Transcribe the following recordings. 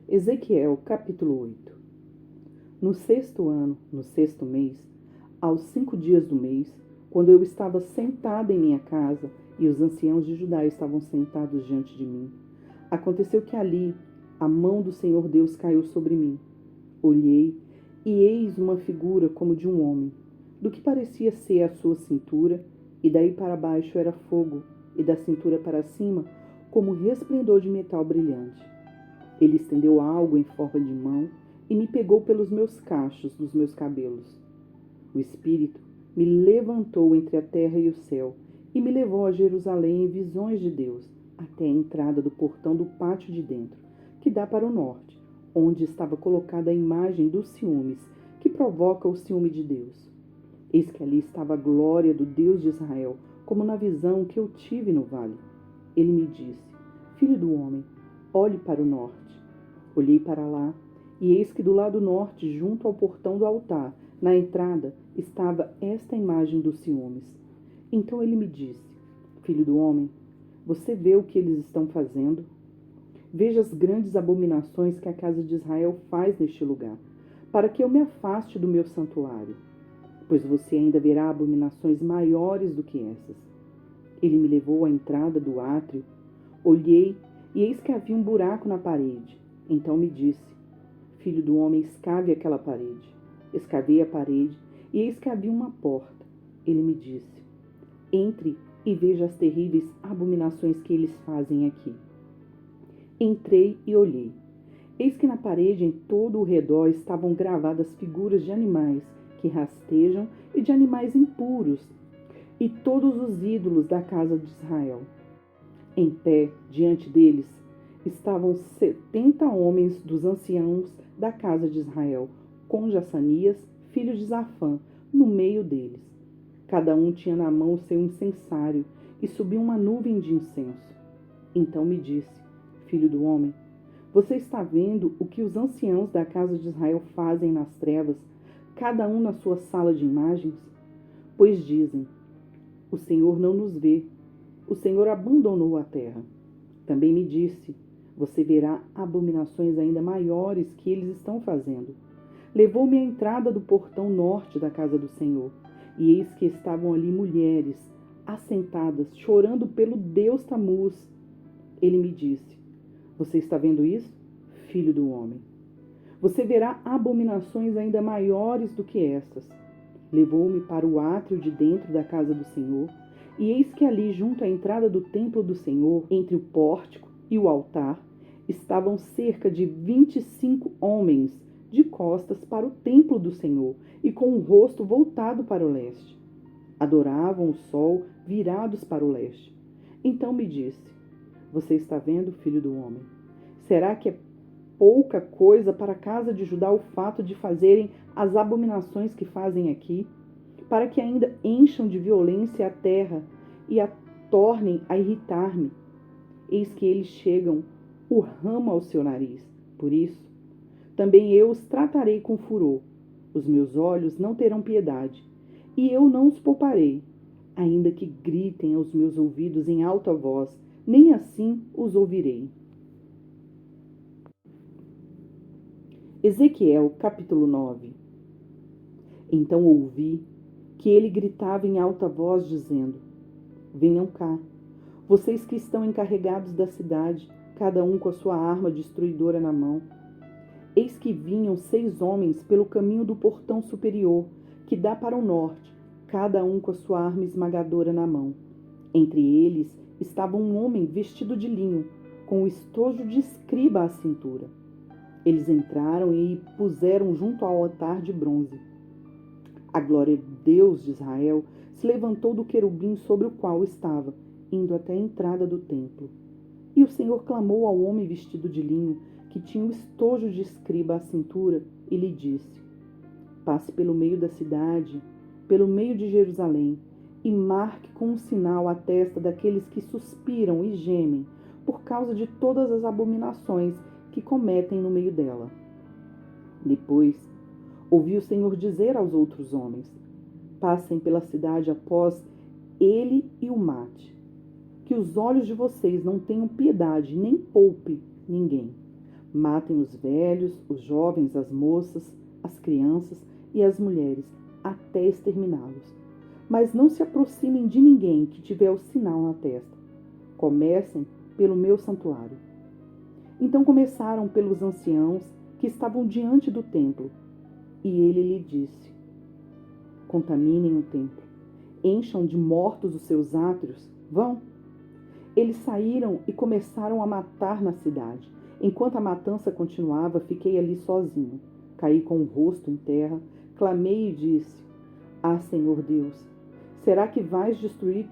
Ezequiel, capítulo 8. No 6º ano, no 6º mês, aos 5 dias do mês, quando eu estava sentada em minha casa e os anciãos de Judá estavam sentados diante de mim, aconteceu que ali a mão do Senhor Deus caiu sobre mim. Olhei, e eis uma figura como de um homem, do que parecia ser a sua cintura, e daí para baixo era fogo, e da cintura para cima, como resplendor de metal brilhante. Ele estendeu algo em forma de mão e me pegou pelos meus cachos dos meus cabelos. O Espírito me levantou entre a terra e o céu e me levou a Jerusalém em visões de Deus, até a entrada do portão do pátio de dentro, que dá para o norte, onde estava colocada a imagem dos ciúmes, que provoca o ciúme de Deus. Eis que ali estava a glória do Deus de Israel, como na visão que eu tive no vale. Ele me disse: Filho do homem, olhe para o norte. Olhei para lá, e eis que do lado norte, junto ao portão do altar, na entrada, estava esta imagem dos ciúmes. Então ele me disse: Filho do homem, você vê o que eles estão fazendo? Veja as grandes abominações que a casa de Israel faz neste lugar, para que eu me afaste do meu santuário, pois você ainda verá abominações maiores do que essas. Ele me levou à entrada do átrio, olhei, e eis que havia um buraco na parede. Então me disse: Filho do homem, escave aquela parede. Escavei a parede, e eis que havia uma porta. Ele me disse: Entre e veja as terríveis abominações que eles fazem aqui. Entrei e olhei. Eis que na parede em todo o redor estavam gravadas figuras de animais que rastejam e de animais impuros, e todos os ídolos da casa de Israel. Em pé, diante deles, estavam 70 homens dos anciãos da casa de Israel, com Jassanias, filho de Zafã, no meio deles. Cada um tinha na mão o seu incensário, e subia uma nuvem de incenso. Então me disse: Filho do homem, você está vendo o que os anciãos da casa de Israel fazem nas trevas, cada um na sua sala de imagens? Pois dizem: o Senhor não nos vê, o Senhor abandonou a terra. Também me disse: você verá abominações ainda maiores que eles estão fazendo. Levou-me à entrada do portão norte da casa do Senhor, e eis que estavam ali mulheres, assentadas, chorando pelo Deus Tamuz. Ele me disse: você está vendo isso, filho do homem? Você verá abominações ainda maiores do que essas. Levou-me para o átrio de dentro da casa do Senhor, e eis que ali, junto à entrada do templo do Senhor, entre o pórtico e o altar, estavam cerca de 25 homens, de costas para o templo do Senhor, e com o rosto voltado para o leste. Adoravam o sol, virados para o leste. Então me disse: você está vendo, filho do homem? Será que é pouca coisa para a casa de Judá o fato de fazerem as abominações que fazem aqui, para que ainda encham de violência a terra e a tornem a irritar-me? Eis que eles chegam o ramo ao seu nariz. Por isso, também eu os tratarei com furor. Os meus olhos não terão piedade, e eu não os pouparei, ainda que gritem aos meus ouvidos em alta voz, nem assim os ouvirei. Ezequiel, capítulo 9. Então ouvi que ele gritava em alta voz, dizendo: venham cá, vocês que estão encarregados da cidade, cada um com a sua arma destruidora na mão. Eis que vinham 6 homens pelo caminho do portão superior, que dá para o norte, cada um com a sua arma esmagadora na mão. Entre eles estava um homem vestido de linho, com o estojo de escriba à cintura. Eles entraram e puseram junto ao altar de bronze. A glória de Deus de Israel se levantou do querubim sobre o qual estava, indo até a entrada do templo. E o Senhor clamou ao homem vestido de linho, que tinha o estojo de escriba à cintura, e lhe disse: passe pelo meio da cidade, pelo meio de Jerusalém, e marque com um sinal a testa daqueles que suspiram e gemem, por causa de todas as abominações que cometem no meio dela. Depois, Ouvi o Senhor dizer aos outros homens: passem pela cidade após ele e o mate. Que os olhos de vocês não tenham piedade, nem poupe ninguém. Matem os velhos, os jovens, as moças, as crianças e as mulheres, até exterminá-los. Mas não se aproximem de ninguém que tiver o sinal na testa. Comecem pelo meu santuário. Então começaram pelos anciãos que estavam diante do templo. E ele lhe disse: contaminem o templo, encham de mortos os seus átrios, vão. Eles saíram e começaram a matar na cidade. Enquanto a matança continuava, fiquei ali sozinho. Caí com o rosto em terra, clamei e disse: ah, Senhor Deus, será que vais destruir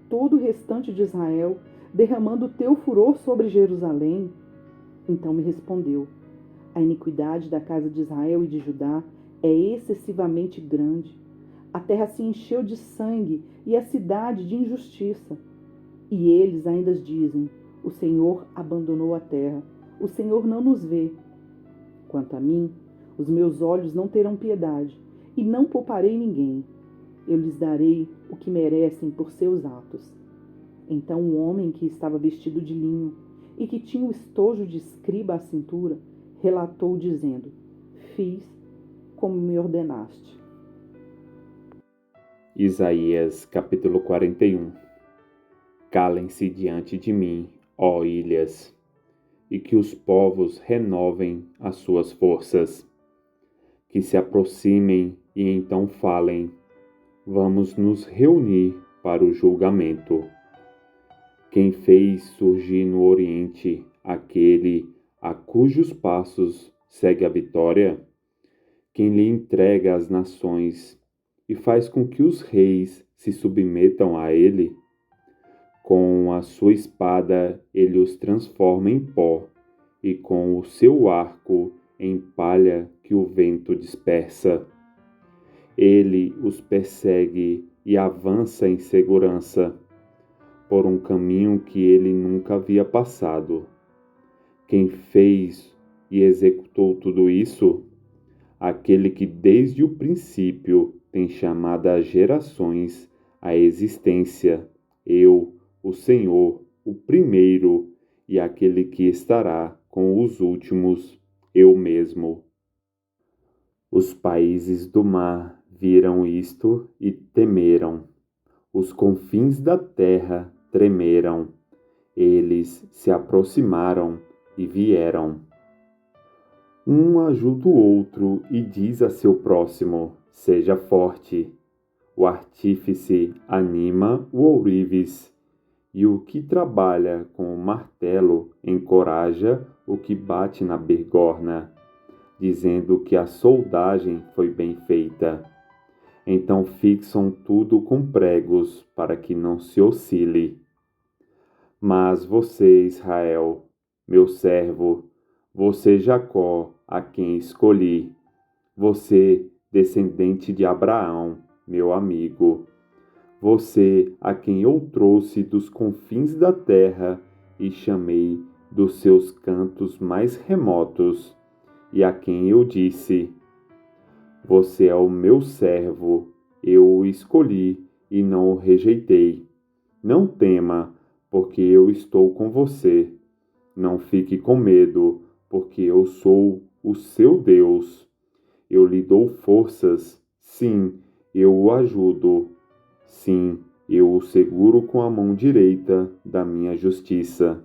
todo o restante de Israel, derramando o teu furor sobre Jerusalém? Então me respondeu: a iniquidade da casa de Israel e de Judá é excessivamente grande. A terra se encheu de sangue e a cidade de injustiça. E eles ainda dizem: o Senhor abandonou a terra, o Senhor não nos vê. Quanto a mim, os meus olhos não terão piedade, e não pouparei ninguém. Eu lhes darei o que merecem por seus atos. Então um homem que estava vestido de linho e que tinha o estojo de escriba à cintura, relatou dizendo: fiz como me ordenaste. Isaías capítulo 41. Calem-se diante de mim, ó ilhas, e que os povos renovem as suas forças. Que se aproximem e então falem: vamos nos reunir para o julgamento. Quem fez surgir no Oriente aquele a cujos passos segue a vitória? Quem lhe entrega as nações e faz com que os reis se submetam a ele? Com a sua espada ele os transforma em pó, e com o seu arco em palha que o vento dispersa. Ele os persegue e avança em segurança, por um caminho que ele nunca havia passado. Quem fez e executou tudo isso? Aquele que desde o princípio tem chamado as gerações à existência, eu, o Senhor, o primeiro, e aquele que estará com os últimos, eu mesmo. Os países do mar viram isto e temeram. Os confins da terra tremeram. Eles se aproximaram e vieram. Um ajuda o outro e diz a seu próximo: seja forte. O artífice anima o ourives, e o que trabalha com o martelo encoraja o que bate na bigorna, dizendo que a soldagem foi bem feita. Então fixam tudo com pregos para que não se oscile. Mas você, Israel, meu servo, você, Jacó, a quem escolhi, você, descendente de Abraão, meu amigo, você, a quem eu trouxe dos confins da terra e chamei dos seus cantos mais remotos, e a quem eu disse: você é o meu servo, eu o escolhi e não o rejeitei. Não tema, porque eu estou com você. Não fique com medo, porque eu sou o seu Deus. Eu lhe dou forças, sim, eu o ajudo. Sim, eu o seguro com a mão direita da minha justiça.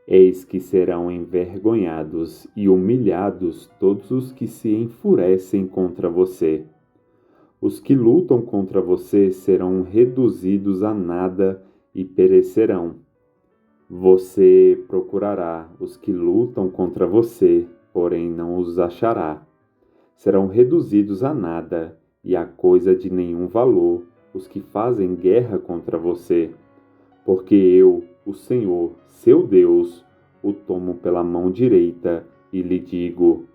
Eis que serão envergonhados e humilhados todos os que se enfurecem contra você. Os que lutam contra você serão reduzidos a nada e perecerão. Você procurará os que lutam contra você, porém não os achará. Serão reduzidos a nada e a coisa de nenhum valor os que fazem guerra contra você. Porque eu, o Senhor, seu Deus, o tomo pela mão direita e lhe digo: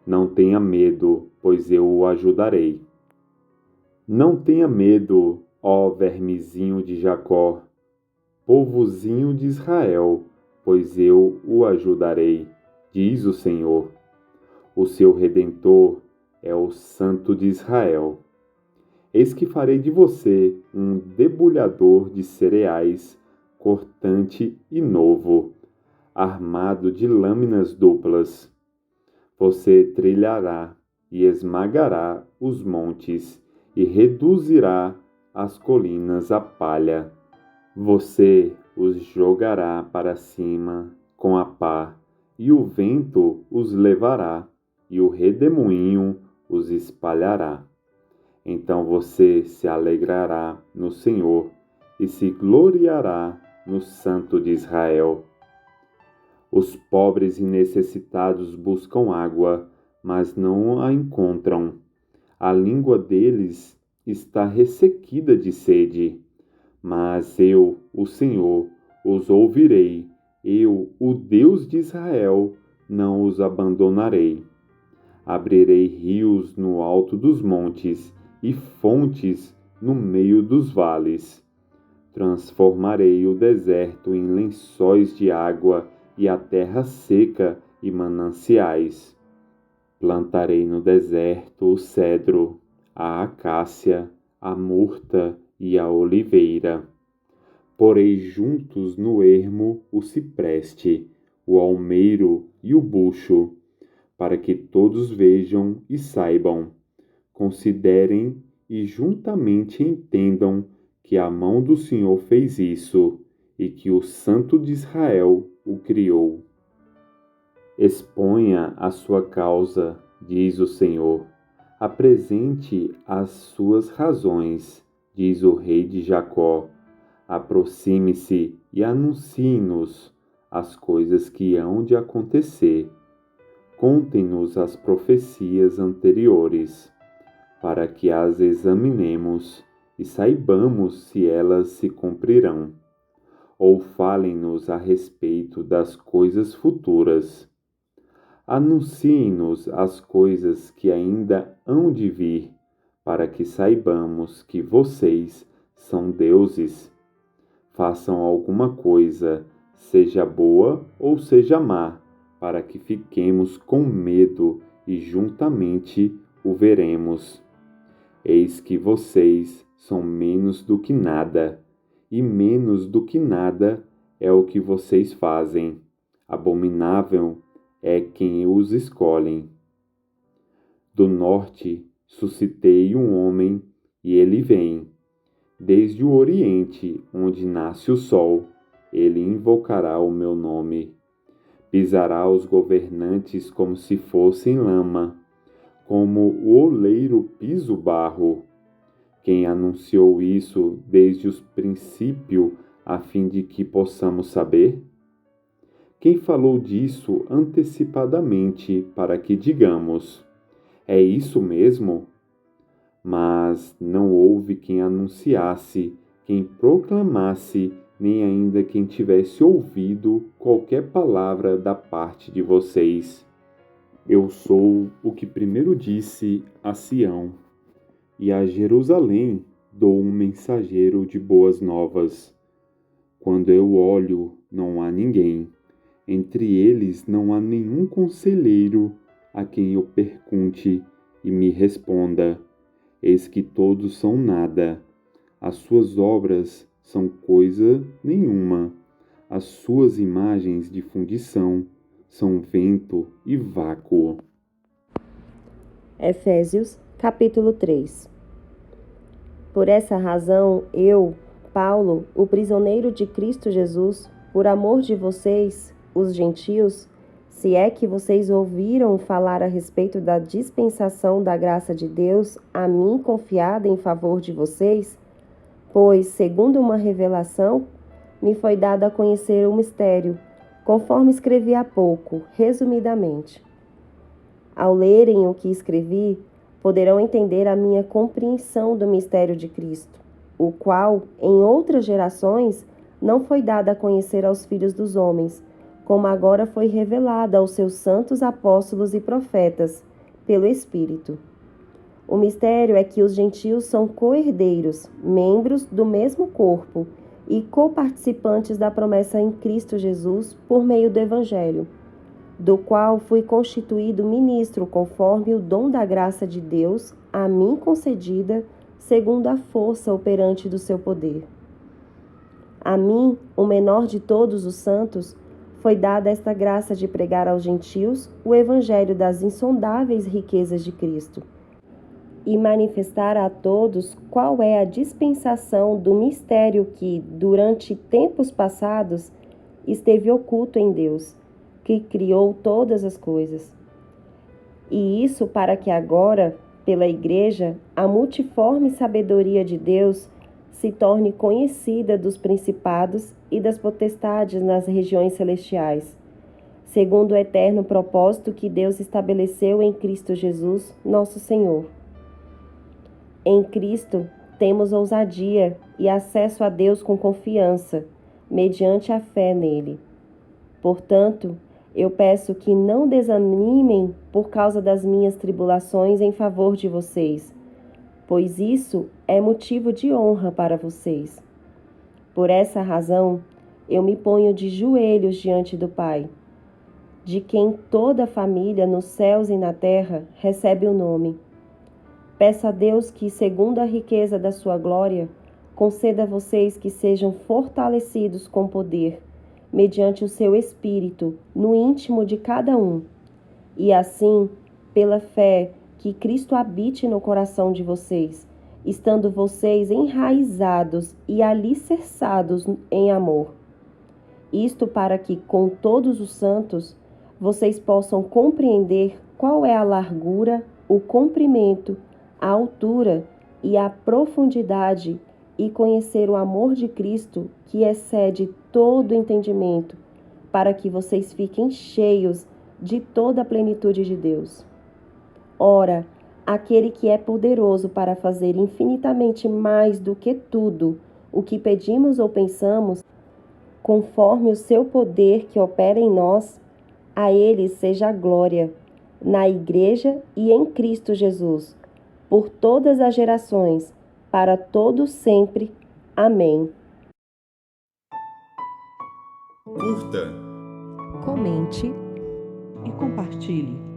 não tenha medo, pois eu o ajudarei. Não tenha medo, ó vermezinho de Jacó, povozinho de Israel, pois eu o ajudarei, diz o Senhor. O seu Redentor é o Santo de Israel. Eis que farei de você um debulhador de cereais, cortante e novo, armado de lâminas duplas. Você trilhará e esmagará os montes e reduzirá as colinas a palha. Você os jogará para cima com a pá, e o vento os levará, e o redemoinho os espalhará. Então você se alegrará no Senhor e se gloriará no Santo de Israel. Os pobres e necessitados buscam água, mas não a encontram. A língua deles está ressequida de sede. Mas eu, o Senhor, os ouvirei. Eu, o Deus de Israel, não os abandonarei. Abrirei rios no alto dos montes e fontes no meio dos vales. Transformarei o deserto em lençóis de água e a terra seca e mananciais. Plantarei no deserto o cedro, a acácia, a murta e a oliveira. Porei juntos no ermo o cipreste, o almeiro e o bucho, para que todos vejam e saibam, considerem e juntamente entendam que a mão do Senhor fez isso e que o Santo de Israel o criou. Exponha a sua causa, diz o Senhor. Apresente as suas razões, diz o Rei de Jacó. Aproxime-se e anuncie-nos as coisas que hão de acontecer. Contem-nos as profecias anteriores, para que as examinemos e saibamos se elas se cumprirão. Ou falem-nos a respeito das coisas futuras. Anunciem-nos as coisas que ainda hão de vir, para que saibamos que vocês são deuses. Façam alguma coisa, seja boa ou seja má, para que fiquemos com medo e juntamente o veremos. Eis que vocês são menos do que nada, e menos do que nada é o que vocês fazem. Abominável é quem os escolhem. Do norte suscitei um homem, e ele vem. Desde o oriente, onde nasce o sol, ele invocará o meu nome. Pisará os governantes como se fossem lama, como o oleiro pisa o barro. Quem anunciou isso desde o princípio, a fim de que possamos saber? Quem falou disso antecipadamente para que digamos, é isso mesmo? Mas não houve quem anunciasse, quem proclamasse, nem ainda quem tivesse ouvido qualquer palavra da parte de vocês. Eu sou o que primeiro disse a Sião, e a Jerusalém dou um mensageiro de boas novas. Quando eu olho, não há ninguém. Entre eles não há nenhum conselheiro a quem eu pergunte e me responda. Eis que todos são nada. As suas obras são coisa nenhuma. As suas imagens de fundição são vento e vácuo. Efésios, capítulo 3. Por essa razão, eu, Paulo, o prisioneiro de Cristo Jesus, por amor de vocês, os gentios, se é que vocês ouviram falar a respeito da dispensação da graça de Deus a mim confiada em favor de vocês, pois, segundo uma revelação, me foi dado a conhecer o mistério, conforme escrevi há pouco, resumidamente. Ao lerem o que escrevi, poderão entender a minha compreensão do mistério de Cristo, o qual, em outras gerações, não foi dado a conhecer aos filhos dos homens, como agora foi revelada aos seus santos apóstolos e profetas, pelo Espírito. O mistério é que os gentios são co-herdeiros, membros do mesmo corpo e coparticipantes da promessa em Cristo Jesus por meio do Evangelho, do qual fui constituído ministro conforme o dom da graça de Deus a mim concedida, segundo a força operante do seu poder. A mim, o menor de todos os santos, foi dada esta graça de pregar aos gentios o evangelho das insondáveis riquezas de Cristo e manifestar a todos qual é a dispensação do mistério que, durante tempos passados, esteve oculto em Deus, que criou todas as coisas. E isso para que agora, pela Igreja, a multiforme sabedoria de Deus se torne conhecida dos principados e das potestades nas regiões celestiais, segundo o eterno propósito que Deus estabeleceu em Cristo Jesus, nosso Senhor. Em Cristo temos ousadia e acesso a Deus com confiança, mediante a fé nele. Portanto, eu peço que não desanimem por causa das minhas tribulações em favor de vocês, pois isso é motivo de honra para vocês. Por essa razão, eu me ponho de joelhos diante do Pai, de quem toda a família nos céus e na terra recebe o nome. Peço a Deus que, segundo a riqueza da sua glória, conceda a vocês que sejam fortalecidos com poder, mediante o seu Espírito, no íntimo de cada um, e assim, pela fé, que Cristo habite no coração de vocês, estando vocês enraizados e alicerçados em amor. Isto para que, com todos os santos, vocês possam compreender qual é a largura, o comprimento, a altura e a profundidade, e conhecer o amor de Cristo, que excede todo entendimento, para que vocês fiquem cheios de toda a plenitude de Deus. Ora, aquele que é poderoso para fazer infinitamente mais do que tudo o que pedimos ou pensamos, conforme o seu poder que opera em nós, a ele seja a glória, na Igreja e em Cristo Jesus, por todas as gerações, para todos sempre. Amém. Curta, comente e compartilhe.